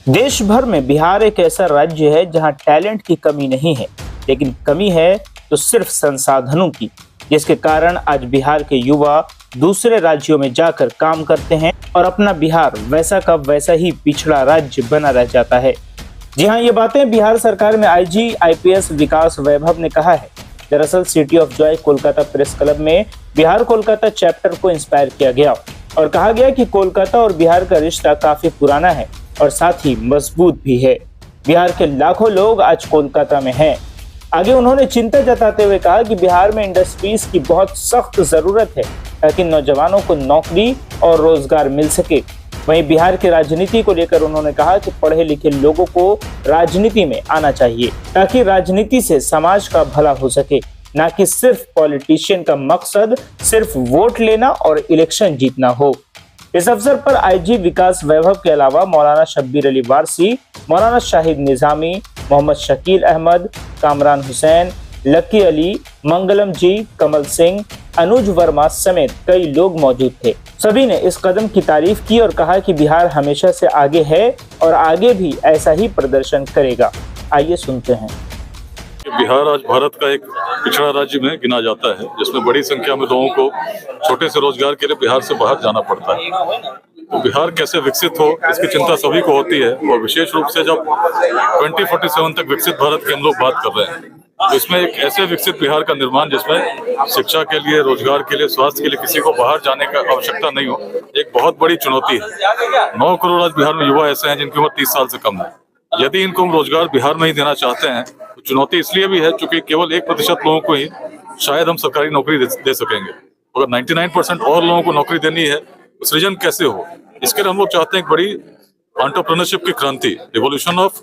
देश भर में बिहार एक ऐसा राज्य है जहां टैलेंट की कमी नहीं है, लेकिन कमी है तो सिर्फ संसाधनों की, जिसके कारण आज बिहार के युवा दूसरे राज्यों में जाकर काम करते हैं और अपना बिहार वैसा का वैसा ही पिछड़ा राज्य बना रह जाता है। जी हाँ, ये बातें बिहार सरकार में आईजी आईपीएस विकास वैभव ने कहा है। दरअसल city of Joy Kolkata press club में बिहार कोलकाता चैप्टर को इंस्पायर किया गया और कहा गया कि कोलकाता और बिहार का रिश्ता काफी पुराना है और साथ ही मजबूत भी है। बिहार के लाखों लोग आज कोलकाता में हैं। आगे उन्होंने चिंता जताते हुए कहा कि बिहार में इंडस्ट्रीज की बहुत सख्त जरूरत है ताकि नौजवानों को नौकरी और रोजगार मिल सके। वहीं बिहार की राजनीति को लेकर उन्होंने कहा कि पढ़े लिखे लोगों को राजनीति में आना चाहिए ताकि राजनीति से समाज का भला हो सके, न कि सिर्फ पॉलिटिशियन का मकसद सिर्फ वोट लेना और इलेक्शन जीतना हो। इस अवसर पर आईजी विकास वैभव के अलावा मौलाना शब्बीर अली वारसी, मौलाना शाहिद निजामी, मोहम्मद शकील अहमद, कामरान हुसैन, लकी अली, मंगलम जी, कमल सिंह, अनुज वर्मा समेत कई लोग मौजूद थे। सभी ने इस कदम की तारीफ की और कहा कि बिहार हमेशा से आगे है और आगे भी ऐसा ही प्रदर्शन करेगा। आइए सुनते हैं। बिहार आज भारत का एक पिछड़ा राज्य में गिना जाता है, जिसमें बड़ी संख्या में लोगों को छोटे से रोजगार के लिए बिहार से बाहर जाना पड़ता है। तो बिहार कैसे विकसित हो, इसकी चिंता सभी को होती है और विशेष रूप से जब 2047 तक विकसित भारत की हम लोग बात कर रहे हैं, तो इसमें एक ऐसे विकसित बिहार का निर्माण जिसमें शिक्षा के लिए, रोजगार के लिए, स्वास्थ्य के लिए किसी को बाहर जाने का आवश्यकता नहीं हो, एक बहुत बड़ी चुनौती है। 9 करोड़ आज बिहार में युवा ऐसे हैं जिनकी उम्र 30 साल से कम है। यदि इनको हम रोजगार बिहार में ही देना चाहते हैं तो चुनौती इसलिए भी है क्योंकि केवल 1% लोगों को ही शायद हम सरकारी नौकरी दे सकेंगे। अगर 99% और लोगों को नौकरी देनी है तो सृजन कैसे हो, इसके लिए हम लोग चाहते हैं एक बड़ी एंटरप्रेन्योरशिप की क्रांति, रिवॉल्यूशन ऑफ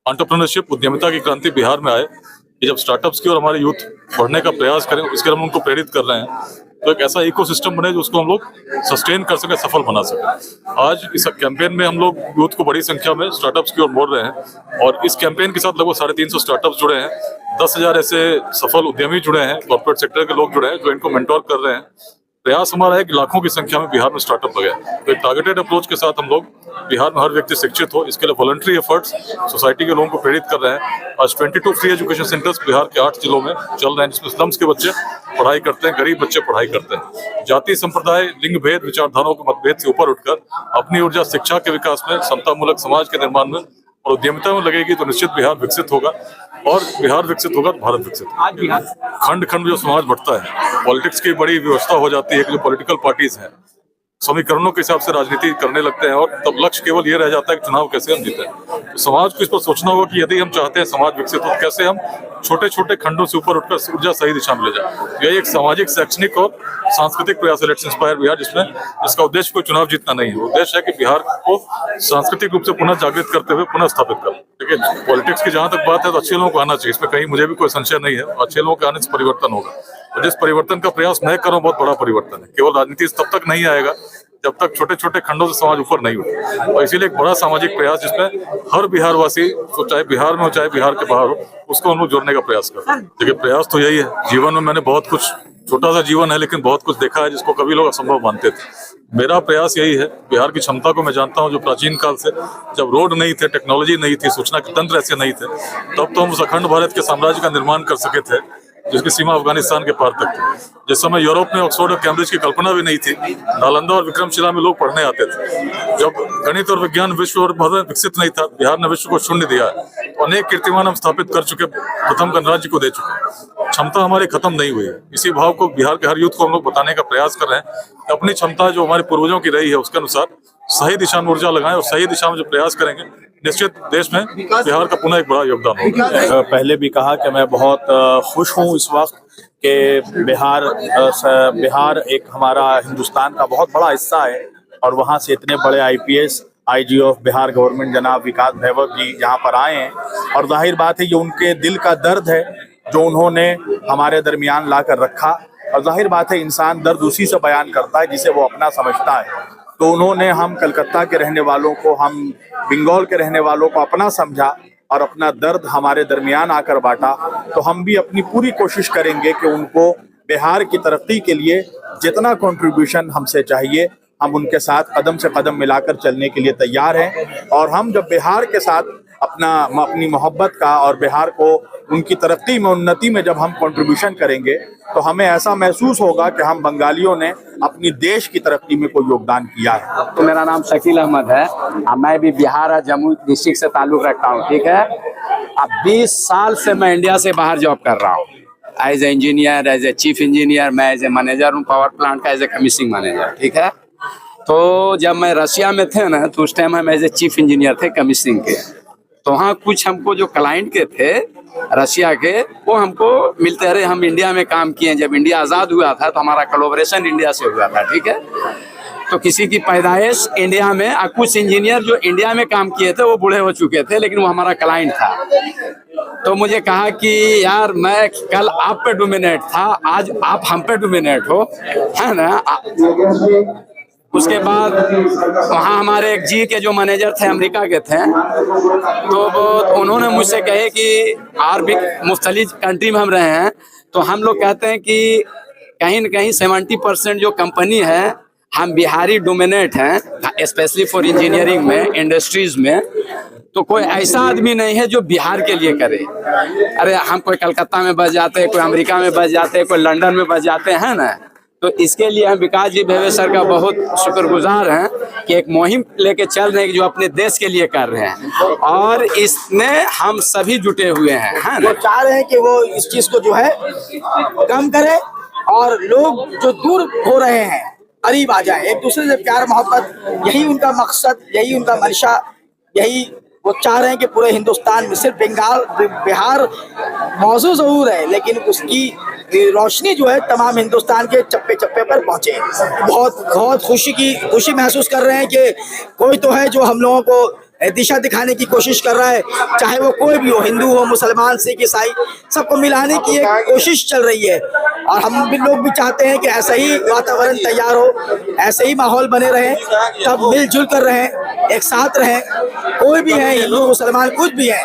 एंटरप्रेन्योरशिप, उद्यमिता की क्रांति बिहार में आए कि जब स्टार्टअप्स की और हमारे यूथ बढ़ने का प्रयास करें, इसके लिए हम उनको प्रेरित कर रहे हैं तो एक ऐसा इकोसिस्टम बने जो उसको हम लोग सस्टेन कर सके, सफल बना सके। आज इस कैंपेन में हम लोग यूथ को बड़ी संख्या में स्टार्टअप्स की ओर मोड़ रहे हैं और इस कैंपेन के साथ लगभग 350 स्टार्टअप्स जुड़े हैं, 10,000 ऐसे सफल उद्यमी जुड़े हैं, कॉर्पोरेट सेक्टर के लोग जुड़े हैं जो इनको मेंटोर कर रहे हैं। प्रयास हमारा है कि लाखों की संख्या में बिहार में स्टार्टअप लगे। तो एक टारगेटेड अप्रोच के साथ हम लोग बिहार में हर व्यक्ति शिक्षित हो, इसके लिए वॉलंटरी एफर्ट्स सोसाइटी के लोगों को प्रेरित कर रहे हैं। आज 22 फ्री एजुकेशन सेंटर्स बिहार के 8 जिलों में चल रहे हैं, जिसमें स्लम्स के बच्चे पढ़ाई करते हैं, गरीब बच्चे पढ़ाई करते हैं। जाति, संप्रदाय, लिंग भेद, विचारधाराओं के मतभेद से ऊपर उठकर अपनी ऊर्जा शिक्षा के विकास में, समतामूलक समाज के निर्माण में और उद्यमिता में लगेगी तो निश्चित बिहार विकसित होगा और बिहार विकसित होगा तो भारत विकसित होगा। खंड खंड जो समाज बढ़ता है, पॉलिटिक्स की बड़ी व्यवस्था हो जाती है कि जो पॉलिटिकल पार्टीज हैं समीकरणों के हिसाब से राजनीति करने लगते हैं और तब लक्ष्य केवल ये रह जाता है कि चुनाव कैसे हम जीते। तो समाज को इस पर सोचना होगा कि यदि हम चाहते हैं समाज विकसित हो, कैसे हम छोटे छोटे खंडों से ऊपर उठकर ऊर्जा सही दिशा में ले जाए। यह एक सामाजिक, शैक्षणिक और सांस्कृतिक प्रयास है, लेट्स इंस्पायर बिहार, जिसका उद्देश्य कोई चुनाव जीतना नहीं है। उद्देश्य है कि बिहार को सांस्कृतिक रूप से पुनः जागृत करते हुए पुनः स्थापित कर। देखिए, पॉलिटिक्स की जहां तक बात है तो अच्छे लोगों को आना चाहिए, इसमें कहीं मुझे भी कोई संशय नहीं है। अच्छे लोगों के आने से परिवर्तन होगा और जिस परिवर्तन का प्रयास मैं कर रहा हूँ बहुत बड़ा परिवर्तन है। केवल राजनीति तब तक नहीं आएगा जब तक छोटे छोटे खंडों से समाज ऊपर नहीं उठे और इसीलिए एक बड़ा सामाजिक प्रयास जिसमें हर बिहारवासी, चाहे बिहार में हो चाहे बिहार के बाहर हो, उसको हम लोग जोड़ने का प्रयास करते हैं। देखिए, प्रयास तो यही है। जीवन में मैंने बहुत कुछ, छोटा सा जीवन है लेकिन बहुत कुछ देखा है जिसको कभी लोग असंभव मानते थे। मेरा प्रयास यही है, बिहार की क्षमता को मैं जानता हूँ जो प्राचीन काल से, जब रोड नहीं थे, टेक्नोलॉजी नहीं थी, सूचना के तंत्र ऐसे नहीं थे, तब तो हम उस अखंड भारत के साम्राज्य का निर्माण कर सके थे जिसकी सीमा अफगानिस्तान के पार तक थी। जिस समय यूरोप में ऑक्सफोर्ड और कैम्ब्रिज की कल्पना भी नहीं थी, नालंदा और विक्रमशिला में लोग पढ़ने आते थे। जब गणित और विज्ञान विश्व और भारत में विकसित नहीं था, बिहार ने विश्व को शून्य दिया है। अनेक कीर्तिमान हम स्थापित कर चुके, प्रथम गणराज्य को दे चुके। क्षमता हमारी खत्म नहीं हुई है। इसी भाव को बिहार के हर यूथ को हम लोग बताने का प्रयास कर रहे हैं। अपनी क्षमता जो हमारे पूर्वजों की रही है उसके अनुसार सही दिशा में ऊर्जा लगाएं और सही दिशा में जो प्रयास करेंगे, निश्चित देश में बिहार का पुनः एक बड़ा योगदान होगा। पहले भी कहा कि मैं बहुत खुश हूँ इस वक्त कि बिहार एक हमारा हिंदुस्तान का बहुत बड़ा हिस्सा है और वहाँ से इतने बड़े IPS IG of Bihar government जनाब विकास वैभव जी यहाँ पर आए हैं और जाहिर बात है ये उनके दिल का दर्द है जो उन्होंने हमारे दरमियान ला कर रखा। और जाहिर बात है इंसान दर्द उसी से बयान करता है जिसे वो अपना समझता है। तो उन्होंने हम कलकत्ता के रहने वालों को, हम बंगाल के रहने वालों को अपना समझा और अपना दर्द हमारे दरमियान आकर बांटा। तो हम भी अपनी पूरी कोशिश करेंगे कि उनको बिहार की तरक्की के लिए जितना कंट्रीब्यूशन हमसे चाहिए हम उनके साथ कदम से कदम मिलाकर चलने के लिए तैयार हैं। और हम जब बिहार के साथ अपनी मोहब्बत का और बिहार को उनकी तरक्की में, उन्नति में जब हम कंट्रीब्यूशन करेंगे तो हमें ऐसा महसूस होगा कि हम बंगालियों ने अपनी देश की तरक्की में कोई योगदान किया है। तो मेरा नाम शकील अहमद है, मैं भी बिहार और जम्मू डिस्ट्रिक्ट से ताल्लुक रखता हूँ। ठीक है, अब 20 साल से मैं इंडिया से बाहर जॉब कर रहा हूँ, as a engineer, as a chief engineer. मैं एज ए मैनेजर हूँ पावर प्लांट का, एज ए कमीशनिंग मैनेजर। ठीक है, तो जब मैं रशिया में थे ना, तो उस टाइम हम एज ए चीफ इंजीनियर थे कमीशनिंग के। तो वहाँ कुछ हमको जो क्लाइंट के थे रशिया के, वो हमको मिलते रहे। हम इंडिया में काम किए। जब इंडिया आज़ाद हुआ था तो हमारा कोलैबोरेशन इंडिया से हुआ था। ठीक है, तो किसी की पैदाइश इंडिया में, और कुछ इंजीनियर जो इंडिया में काम किए थे वो बूढ़े हो चुके थे, लेकिन वो हमारा क्लाइंट था। तो मुझे कहा कि यार मैं कल आप पे डोमिनेट था, आज आप हम पे डोमिनेट हो, है ना। उसके बाद वहाँ हमारे एक जी के जो मैनेजर थे अमेरिका के थे, तो वो उन्होंने मुझसे कहे कि और भी मुख्तलिफ कंट्री में हम रहे हैं, तो हम लोग कहते हैं कि कहीं न कहीं 70% जो कंपनी है हम बिहारी डोमिनेट हैं, स्पेशली फॉर इंजीनियरिंग में, इंडस्ट्रीज में। तो कोई ऐसा आदमी नहीं है जो बिहार के लिए करे। अरे हम कोई कलकत्ता में बस जाते हैं, कोई अमेरिका में बस जाते हैं, कोई लंदन में बस जाते हैं ना। तो इसके लिए हम विकास जी भेवे सर का बहुत शुक्रगुजार हैं कि एक मुहिम लेके चल रहे हैं जो अपने देश के लिए कर रहे हैं, और इसमें हम सभी जुटे हुए हैं, है ना। वो चाह रहे हैं कि वो इस चीज को जो है कम करे और लोग जो दूर हो रहे हैं करीब आ जाए, एक दूसरे से प्यार मोहब्बत, यही उनका मकसद, यही उनका मंशा, यही वो चाह रहे हैं कि पूरे हिंदुस्तान में सिर्फ बिहार मौजूद जरूर है, लेकिन उसकी रोशनी जो है तमाम हिंदुस्तान के चप्पे चप्पे पर पहुंचे। बहुत खुशी महसूस कर रहे हैं कि कोई तो है जो हम लोगों को दिशा दिखाने की कोशिश कर रहा है, चाहे वो कोई भी हो, हिंदू हो, मुसलमान, सिख, ईसाई, सबको मिलाने की एक कोशिश चल रही है। और हम भी लोग भी चाहते हैं कि ऐसा ही वातावरण तैयार हो, ऐसे ही माहौल बने रहे, सब मिलजुल कर रहें, एक साथ रहें, कोई भी है, हिंदू मुसलमान कुछ भी है।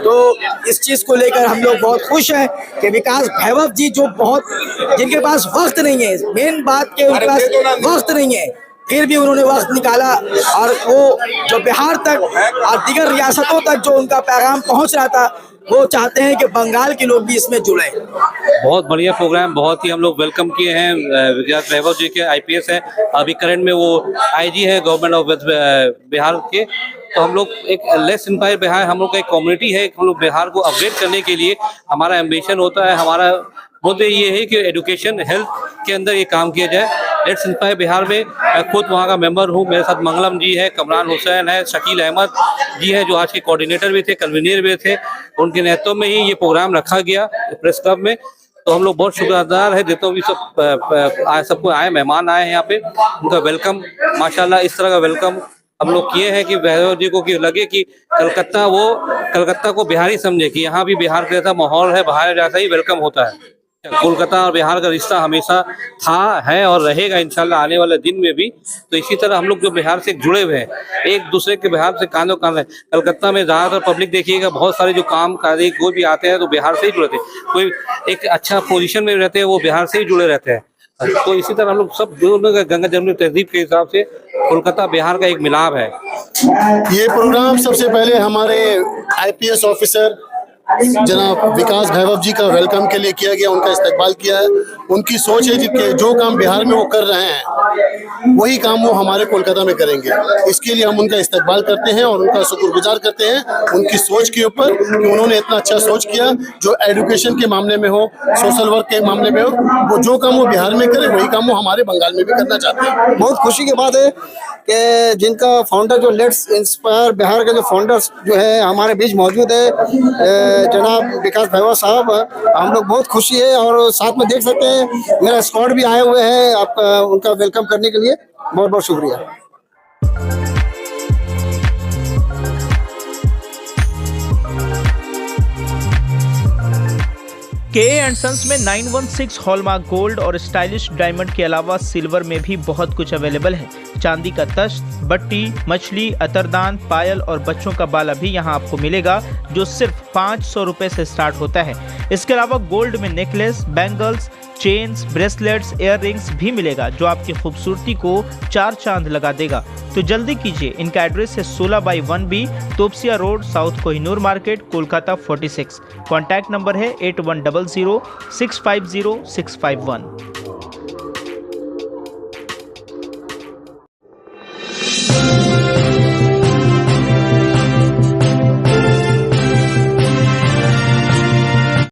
तो इस चीज़ को लेकर हम लोग बहुत खुश हैं कि विकास भैरव जी जो जिनके पास वक्त नहीं है, मेन बात के उनके पास वक्त नहीं है, फिर भी उन्होंने वक्त निकाला, और वो जो बिहार तक और दीगर रियासतों तक जो उनका पैगाम पहुंच रहा था, वो चाहते हैं कि बंगाल के लोग भी इसमें जुड़े। बहुत बढ़िया प्रोग्राम, बहुत ही हम लोग वेलकम किए हैं। विकास भैरव जी के IPS है, अभी करंट में वो IG है गवर्नमेंट ऑफ बिहार के। तो हम लोग एक लेस इंपायर बिहार, हम लोग का एक कम्युनिटी है, हम लोग बिहार को अपग्रेड करने के लिए हमारा एम्बिशन होता है। हमारा मुद्दे ये है कि एजुकेशन, हेल्थ के अंदर ये काम किया जाए। लेट्स इंस्पायर बिहार में मैं खुद वहाँ का मेंबर हूँ, मेरे साथ मंगलम जी है, कमरान हुसैन है, शकील अहमद जी है जो आज के कोऑर्डिनेटर भी थे, कन्वीनर भी थे। उनके नेतृत्व में ही ये प्रोग्राम रखा गया प्रेस क्लब में। तो हम लोग बहुत शुक्रगुजार है, जितने भी सबको आए, मेहमान आए हैं यहाँ पे, उनका वेलकम माशाल्लाह इस तरह का वेलकम हम लोग किए हैं कि भैरव जी को कि लगे कि कलकत्ता को बिहारी समझे कि यहाँ भी बिहार का जैसा माहौल है, बाहर जैसा ही वेलकम होता है। कोलकाता और बिहार का रिश्ता हमेशा था, है और रहेगा इंशाल्लाह आने वाले दिन में भी। तो इसी तरह हम लोग जो बिहार से जुड़े हुए हैं, एक दूसरे के बिहार से कानों कान है। कलकत्ता में ज़्यादातर पब्लिक देखिएगा, बहुत सारे जो काम कार्य कोई भी आते हैं तो बिहार से ही जुड़े थे, कोई एक अच्छा पोजीशन में रहते हैं वो बिहार से ही जुड़े रहते हैं। तो इसी तरह हम लोग सब दोनों गंगा जमुनी तहजीब के हिसाब से कोलकाता बिहार का एक मिलाप है। ये प्रोग्राम सबसे पहले हमारे IPS ऑफिसर जनाब विकास भैरव जी का वेलकम के लिए किया गया, उनका इस्तकबाल किया है। उनकी सोच है कि जो काम बिहार में वो कर रहे हैं वही काम वो हमारे कोलकाता में करेंगे। इसके लिए हम उनका इस्तकबाल करते हैं और उनका शुक्रगुजार करते हैं उनकी सोच के ऊपर कि उन्होंने इतना अच्छा सोच किया, जो एजुकेशन के मामले में हो, सोशल वर्क के मामले में हो, वो जो काम वो बिहार में करे वही काम वो हमारे बंगाल में भी करना चाहते हैं। बहुत खुशी की बात है कि जिनका फाउंडर जो लेट्स इंस्पायर बिहार के जो फाउंडर्स जो है हमारे बीच मौजूद है जनाब विकास भैरव साहब, हम लोग बहुत खुशी है। और साथ में देख सकते हैं मेरा स्क्वाड भी आए हुए हैं आपका उनका वेलकम करने के लिए। बहुत बहुत शुक्रिया। KA & सन्स में 916 हॉलमार्क गोल्ड और स्टाइलिश डायमंड के अलावा सिल्वर में भी बहुत कुछ अवेलेबल है। चांदी का तश्त, बट्टी, मछली, अतरदान, पायल और बच्चों का बाला भी यहाँ आपको मिलेगा, जो सिर्फ 500 रुपए से स्टार्ट होता है। इसके अलावा गोल्ड में necklace, bangles, chains, bracelets, ear rings भी मिलेगा जो आपकी खूबसूरती को 4 चांद लगा देगा। तो जल्दी कीजिए, इनका एड्रेस है 16/1B Topsia road, south Kohinoor market, Kolkata 46। Contact number है 8100 650 651।